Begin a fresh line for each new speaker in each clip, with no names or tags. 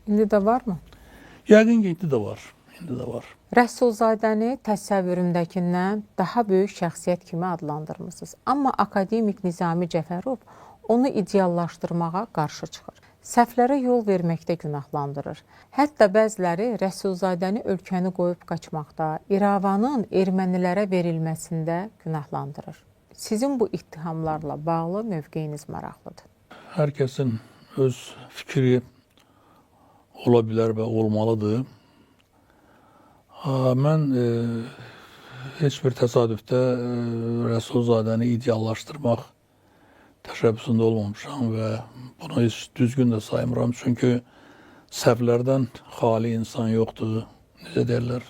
İndi də varmı?
Yəqin ki, indi də var. İndi də var.
Rəsulzadəni təsəvvürümdəkindən daha böyük şəxsiyyət kimi adlandırmısınız. Amma akademik Nizami Cəfərov onu ideallaşdırmağa qarşı çıxır. Səhvlərə yol verməkdə günahlandırır. Hətta bəziləri Rəsulzadəni ölkəni qoyub qaçmaqda, İrəvanın ermənilərə verilməsində günahlandırır. Sizin bu ittihamlarla bağlı mövqeyiniz maraqlıdır.
Hər kəsin öz fikri ola bilər və olmalıdır. Mən heç bir təsadüfdə Rəsulzadəni ideallaşdırmaq təşəbbüsündə olmamışam və bunu heç düzgün də saymıram. Çünki səhvlərdən xali insan yoxdur. Necə deyirlər,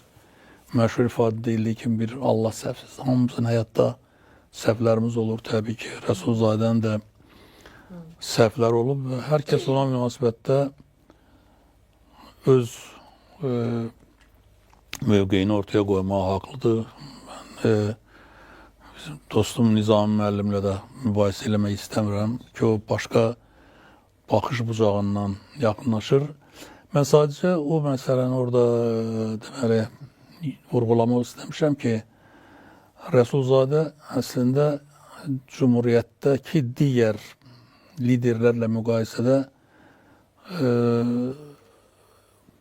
məşhur ifadə deyildiyi kimi bir Allah səhvsiz. Hamımızın həyatda səhvlərimiz olur təbii ki. Rəsulzadənin də səhvlər olub və hər kəs ona münasibətdə öz mövqeyini ortaya qoymağa haqlıdır. Bizim dostum Nizami müəllimlə də mübahisə eləmək istəmirəm ki, o başqa baxış bucağından yaxınlaşır. Mən sadəcə o məsələni orada deməli vurğulamaq istəmişəm ki, Rəsulzadə əslində Cumhuriyyətdəki digər liderlərlə müqayisədə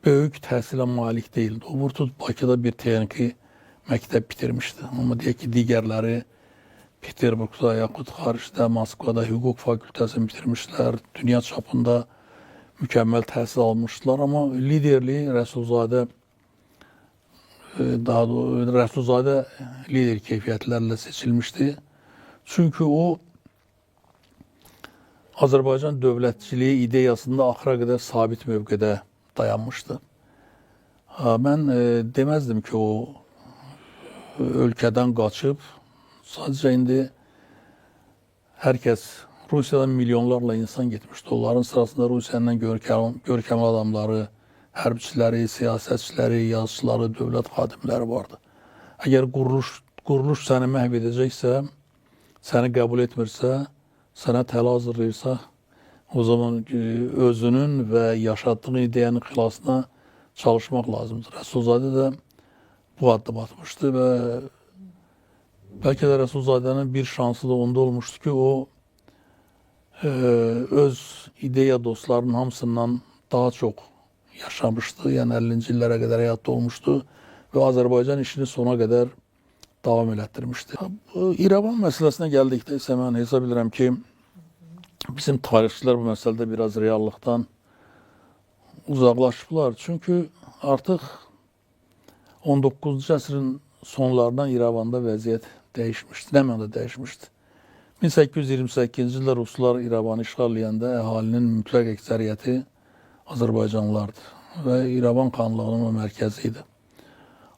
böyük təhsilə malik deyildi. O vurtut Bakıda bir texniki məktəb bitirmişdi. Amma deyək ki, digərləri Peterburqda yaxud xaricdə, Moskvada hüquq fakültəsini bitirmişlər. Dünya çapında mükəmməl təhsil almışdılar. Amma liderliyi Rəsulzadə lider keyfiyyətlərlə seçilmişdi. Çünki o Azərbaycan dövlətçiliyi ideyasında axıra qədər sabit mövqedə dayanmışdı. Mən deməzdim ki, o ölkədən qaçıb, sadəcə indi hər kəs, Rusiyadan milyonlarla insan getmişdi. Onların sırasında Rusiyanın görkəmli adamları, hərbçiləri, siyasətçiləri, yazıçıları, dövlət xadimləri vardı. Əgər quruluş səni məhv edəcəksə, səni qəbul etmirsə, sənə tələ hazırlayırsa, o zaman özünün və yaşadığın ideyanın xilasına çalışmaq lazımdır. Rəsulzadə də bu addım atmışdı və bəlkə də Rəsulzadənin bir şansı da onda olmuşdu ki, o öz ideya dostlarının hamısından daha çox yaşamışdı. Yəni 50-ci illərə qədər həyatda olmuşdu və Azərbaycan işini sona qədər davam elətdirmişdi. İrəvan məsələsinə gəldikdə isə mən hesab edirəm ki, bizim tarixçilər bu məsələdə biraz reallıqdan uzaqlaşıblar. Çünki artıq 19-cu əsrin sonlarından İrəvanda vəziyyət dəyişmişdi. Nə mənada dəyişmişdi? 1828-ci ildə Ruslar İrəvanı işğal edəndə əhalinin mütləq əksəriyyəti Azərbaycanlılardır və İrəvan xanlığının mərkəzi idi.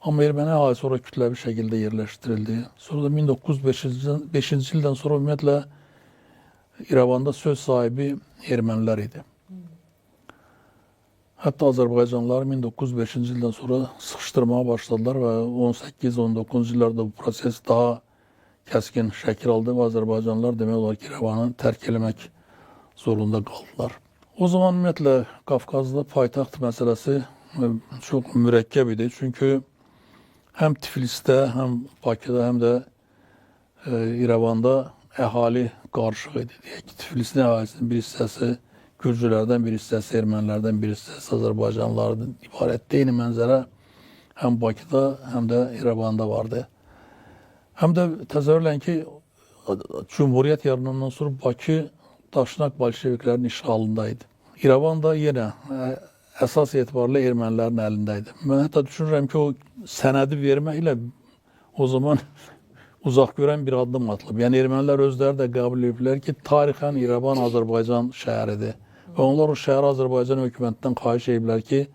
Amma erməni əhali sonra kütləvi şəkildə yerləşdirildi. Sonra da 1905-ci ildən sonra ümumiyyətlə İrəvanda söz sahibi ermənilər idi. Hətta Azərbaycanlıları 1905-ci ildən sonra sıxışdırmağa başladılar və 18-19-cu illərdə bu proses daha kəskin şəkil aldı və Azərbaycanlılar demək olar ki, İrəvanı tərk eləmək zorunda qaldılar. O zaman ümumiyyətlə Qafqazda paytaxt məsələsi çox mürəkkəb idi. Çünki həm Tiflisdə, həm Bakıda, həm də İrəvanda əhali qarışıq idi. Deyək ki, Tiflisin əhalisinin bir hissəsi Gürcülərdən, bir hissəsi ermənilərdən, bir hissəsi Azərbaycanlılardan ibarət. Eyni mənzərə həm Bakıda, həm də İrəvanda vardı. Həm də təsəvvürləyin ki, Cumhuriyyət yaranandan sonra Bakı Daşnaq bolşeviklərin işğalında idi. İrəvan da yenə əsas etibarlı ermənilərin əlində idi. Mən hətta düşünürəm ki, o sənədi verməklə o zaman uzaq görən bir addım atılıb. Yəni ermənilər özləri də qəbul ediblər ki, tarixən İrəvan Azərbaycan şəhəridir. Və onlar o şəhər Azərbaycan hökumətindən xahiş ediblər ki,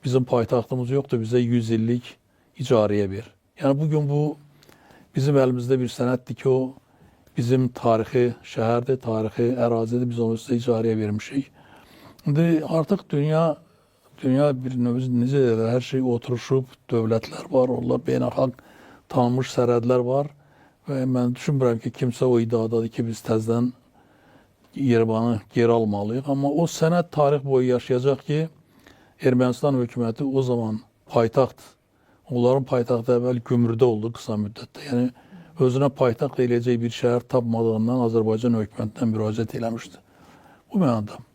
bizim paytaxtımız yoxdur, bizə 100 illik icarəyə ver. Yəni bugün bu bizim əlimizdə bir sənəddir ki, o bizim tarixi şəhərdir, tarixi ərazidir, biz onu sizə icarəyə vermişik. İndi artıq dünya bir növ necə deyirlər, hər şey oturuşub, dövlətlər var, onlar beynəlxalq tanınmış sərhədlər var. Və mən düşünmürəm ki, kimsə o iddiadadır ki, biz təzədən İrəvanı geri almalıyıq. Amma o sənəd tarix boyu yaşayacaq ki, Ermənistan hökuməti o zaman paytaxt, onların paytaxtı əvvəl Gümrüdə oldu qısa müddətdə. Yəni özünə paytaxt eləyəcək bir şəhər tapmadığından Azərbaycan hökumətinə müraciət eləmişdi. Bu mənada